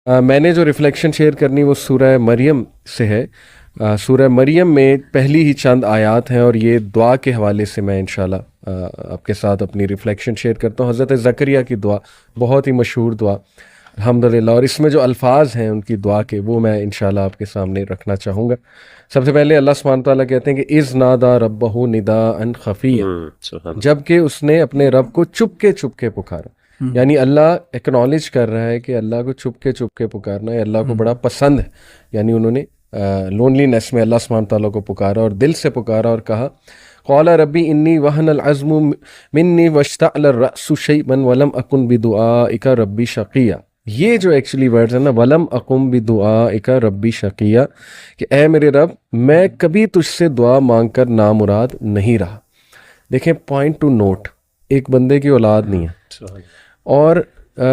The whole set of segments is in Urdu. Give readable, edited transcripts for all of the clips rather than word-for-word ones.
میں نے جو ریفلیکشن شیئر کرنی وہ سورہ مریم سے ہے. سورہ مریم میں پہلی ہی چند آیات ہیں اور یہ دعا کے حوالے سے میں انشاءاللہ آپ کے ساتھ اپنی ریفلیکشن شیئر کرتا ہوں. حضرت زکریا کی دعا بہت ہی مشہور دعا الحمدللہ، اور اس میں جو الفاظ ہیں ان کی دعا کے وہ میں انشاءاللہ آپ کے سامنے رکھنا چاہوں گا. سب سے پہلے اللہ سبحانہ تعالیٰ کہتے ہیں کہ اذ نادا ربہ نداء خفیا، جب کہ اس نے اپنے رب کو چپ کے پکارا. یعنی اللہ ایکنالج کر رہا ہے کہ اللہ کو چپ کے پکارنا ہے اللہ کو بڑا پسند ہے. یعنی انہوں نے لونلی نیس میں اللہ سبحانہ تعالیٰ کو پکارا اور دل سے پکارا اور کہا قال ربی انی وہن العظم منی واشتعل الرأس شیئبا ولم اکن بدعائک ربی شقیا. یہ جو ایکچولی ورڈز ہیں نا، ولم اقم بدعائک ربی شقیا، کہ اے میرے رب میں کبھی تجھ سے دعا مانگ کر نامراد نہیں رہا. دیکھیں پوائنٹ ٹو نوٹ، ایک بندے کی اولاد نہیں ہے اور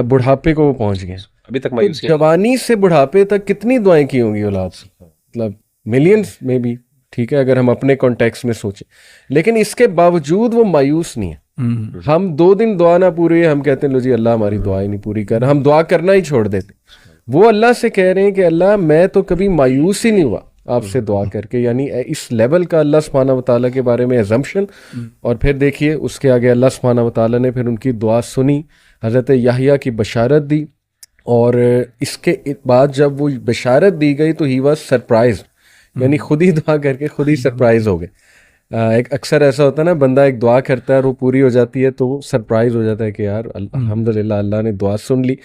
بڑھاپے کو وہ پہنچ گئے. ابھی تک مایوسی، جوانی سے بڑھاپے تک کتنی دعائیں کی ہوں گی اولاد سے، مطلب ملینز میں بھی، ٹھیک ہے اگر ہم اپنے کانٹیکس میں سوچیں، لیکن اس کے باوجود وہ مایوس نہیں ہے. ہم 2 دن دعا نہ پوری ہے ہم کہتے ہیں لو جی اللہ ہماری دعا ہی نہیں پوری کر رہا، ہم دعا کرنا ہی چھوڑ دیتے. وہ اللہ سے کہہ رہے ہیں کہ اللہ میں تو کبھی مایوس ہی نہیں ہوا آپ سے دعا کر کے. یعنی اس لیول کا اللہ سبحانہ و تعالیٰ کے بارے میں ایزمپشن. اور پھر دیکھیے اس کے آگے اللہ سبحانہ و تعالیٰ نے پھر ان کی دعا سنی، حضرت یحییٰ کی بشارت دی، اور اس کے بعد جب وہ بشارت دی گئی تو ہی واز سرپرائز، یعنی خود ہی دعا کر کے خود ہی سرپرائز ہو گئے. ایک اکثر ایسا ہوتا ہے نا، بندہ ایک دعا کرتا ہے اور وہ پوری ہو جاتی ہے تو وہ سرپرائز ہو جاتا ہے کہ یار الحمدللہ اللہ نے دعا سن لی.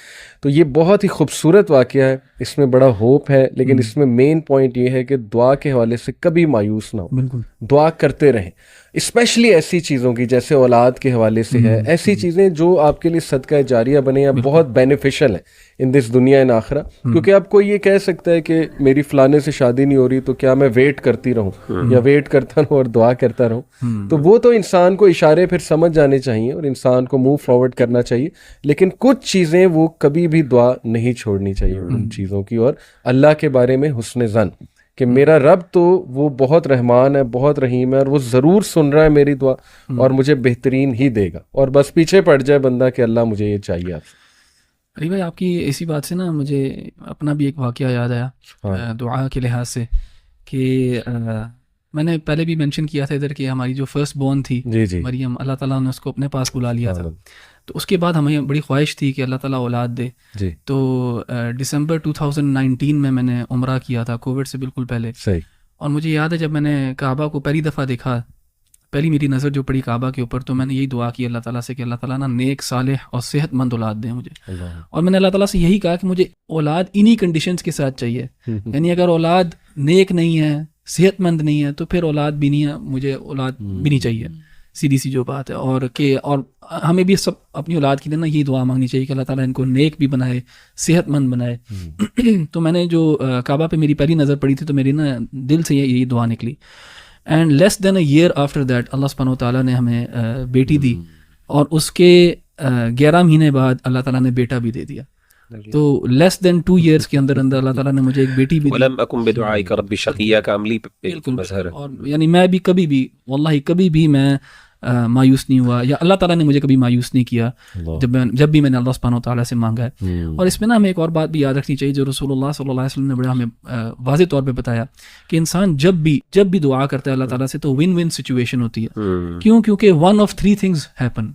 تو یہ بہت ہی خوبصورت واقعہ ہے، اس میں بڑا ہوپ ہے، لیکن اس میں مین پوائنٹ یہ ہے کہ دعا کے حوالے سے کبھی مایوس نہ ہو، دعا کرتے رہیں. اسپیشلی ایسی چیزوں کی جیسے اولاد کے حوالے سے ہے، ایسی چیزیں جو آپ کے لیے صدقہ جاریہ بنے یا بہت بینیفیشل ہیں ان دس دنیا ان آخرہ. کیونکہ اب کوئی یہ کہہ سکتا ہے کہ میری فلانے سے شادی نہیں ہو رہی تو کیا میں ویٹ کرتی رہوں یا ویٹ کرتا رہوں اور دعا کرتا رہوں. تو وہ تو انسان کو اشارے پھر سمجھ جانے چاہیے اور انسان کو موو فارورڈ کرنا چاہیے، لیکن کچھ چیزیں وہ کبھی بھی دعا نہیں چھوڑنی چاہیے ان چیزوں کی. اور اللہ کے بارے میں حسن ظن کہ میرا رب تو وہ بہت رحمان ہے، بہت رحیم ہے، اور وہ ضرور سن رہا ہے میری دعا اور مجھے بہترین ہی دے گا. اور بس پیچھے پڑ جائے بندہ کہ اللہ مجھے یہ چاہیے آپ سے. علی بھائی آپ کی ایسی بات سے نا مجھے اپنا بھی ایک واقعہ یاد آیا دعا کے لحاظ سے، کہ میں نے پہلے بھی مینشن کیا تھا ادھر کہ ہماری جو فرسٹ بورن تھی مریم، اللہ تعالیٰ نے اس کو اپنے پاس بلا لیا تھا. تو اس کے بعد ہمیں بڑی خواہش تھی کہ اللہ تعالیٰ اولاد دے. تو دسمبر 2019 میں نے عمرہ کیا تھا، کووڈ سے بالکل پہلے. اور مجھے یاد ہے جب میں نے کعبہ کو پہلی دفعہ دیکھا، پہلی میری نظر جو پڑی کعبہ کے اوپر، تو میں نے یہی دعا کی اللہ تعالیٰ سے کہ اللہ تعالیٰ نا نیک صالح اور صحت مند اولاد دیں مجھے. اور میں نے اللہ تعالیٰ سے یہی کہا کہ مجھے اولاد انہی کنڈیشنز کے ساتھ چاہیے. یعنی اگر اولاد نیک نہیں ہے، صحت مند نہیں ہے، تو پھر اولاد بھی نہیں ہے، مجھے اولاد بھی نہیں چاہیے، سیدھی سی جو بات ہے. اور ہمیں بھی سب اپنی اولاد کے لیے نا یہی دعا مانگنی چاہیے کہ اللہ تعالیٰ ان کو نیک بھی بنائے، صحت مند بنائے. تو میں نے جو کعبہ پہ میری پہلی نظر پڑی تھی تو میری نا دل سے یہی دعا نکلی. Endless then a year after that اللہ سبحانہ وتعالیٰ نے ہمیں بیٹی دی، اور اس کے 11 مہینے بعد اللہ تعالیٰ نے بیٹا بھی دے دیا. تو لیس دین 2 ایئرس کے اندر اللہ تعالیٰ نے مجھے ایک بیٹی بھی دی. ولم اکن بدعائک ربی شقیا کا عملی مظہر ہے. اور یعنی میں بھی کبھی بھی واللہ کبھی بھی میں مایوس نہیں ہوا، یا اللہ تعالیٰ نے مجھے کبھی مایوس نہیں کیا جب بھی میں نے اللہ سبحانہ وتعالیٰ سے مانگا ہے. اور اس میں نا ہمیں ایک اور بات بھی یاد رکھنی چاہیے جو رسول اللہ صلی اللہ علیہ وسلم نے بڑا ہمیں واضح طور پہ بتایا کہ انسان جب بھی دعا کرتا ہے اللہ تعالیٰ سے تو ون ون سچویشن ہوتی ہے. کیونکہ 1 of 3 things happen.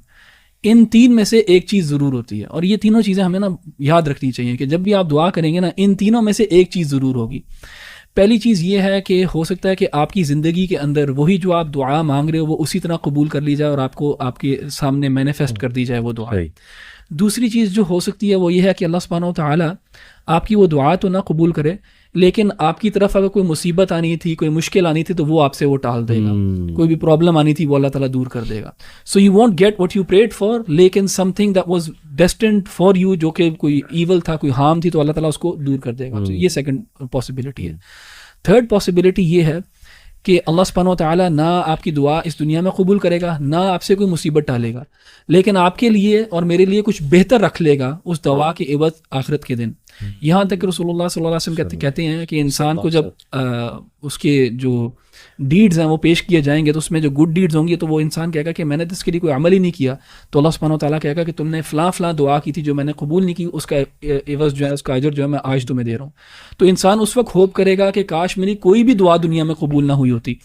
ان 3 میں سے ایک چیز ضرور ہوتی ہے، اور یہ تینوں چیزیں ہمیں نا یاد رکھنی چاہیے کہ جب بھی آپ دعا کریں گے نا ان تینوں میں سے ایک چیز ضرور ہوگی. پہلی چیز یہ ہے کہ ہو سکتا ہے کہ آپ کی زندگی کے اندر وہی جو آپ دعا مانگ رہے ہو وہ اسی طرح قبول کر لی جائے اور آپ کو آپ کے سامنے مینیفیسٹ کر دی جائے وہ دعا. دوسری چیز جو ہو سکتی ہے وہ یہ ہے کہ اللہ سبحانہ و تعالیٰ آپ کی وہ دعا تو نہ قبول کرے، لیکن آپ کی طرف اگر کوئی مصیبت آنی تھی، کوئی مشکل آنی تھی تو وہ آپ سے وہ ٹال دے گا. کوئی بھی پرابلم آنی تھی وہ اللہ تعالیٰ دور کر دے گا. So you won't get what you prayed for, لیکن something that was destined for you, جو کہ کوئی ایول تھا، کوئی ہارم تھی، تو اللہ تعالیٰ اس کو دور کر دے گا. یہ سیکنڈ پاسبلٹی ہے. تھرڈ پاسبلٹی یہ ہے کہ اللہ سبحانہ و تعالیٰ نہ آپ کی دعا اس دنیا میں قبول کرے گا، نہ آپ سے کوئی مصیبت ٹالے گا، لیکن آپ کے لیے اور میرے لیے کچھ بہتر رکھ لے گا اس دعا کے عوض آخرت کے دن. یہاں تک کہ رسول اللہ صلی اللہ علیہ وسلم کہتے ہیں کہ انسان کو جب اس کے جو ڈیڈز ہیں وہ پیش کیے جائیں گے، تو اس میں جو گڈ ڈیڈز ہوں گی تو وہ انسان کہے گا کہ میں نے اس کے لیے کوئی عمل ہی نہیں کیا، تو اللہ سبحانہ وتعالیٰ کہے گا کہ تم نے فلاں فلاں دعا کی تھی جو میں نے قبول نہیں کی، اس کا عوض جو ہے، اس کا اجر جو ہے میں آج تمہیں دے رہا ہوں. تو انسان اس وقت ہوپ کرے گا کہ کاش میری کوئی بھی دعا دنیا میں قبول نہ ہوئی ہوتی.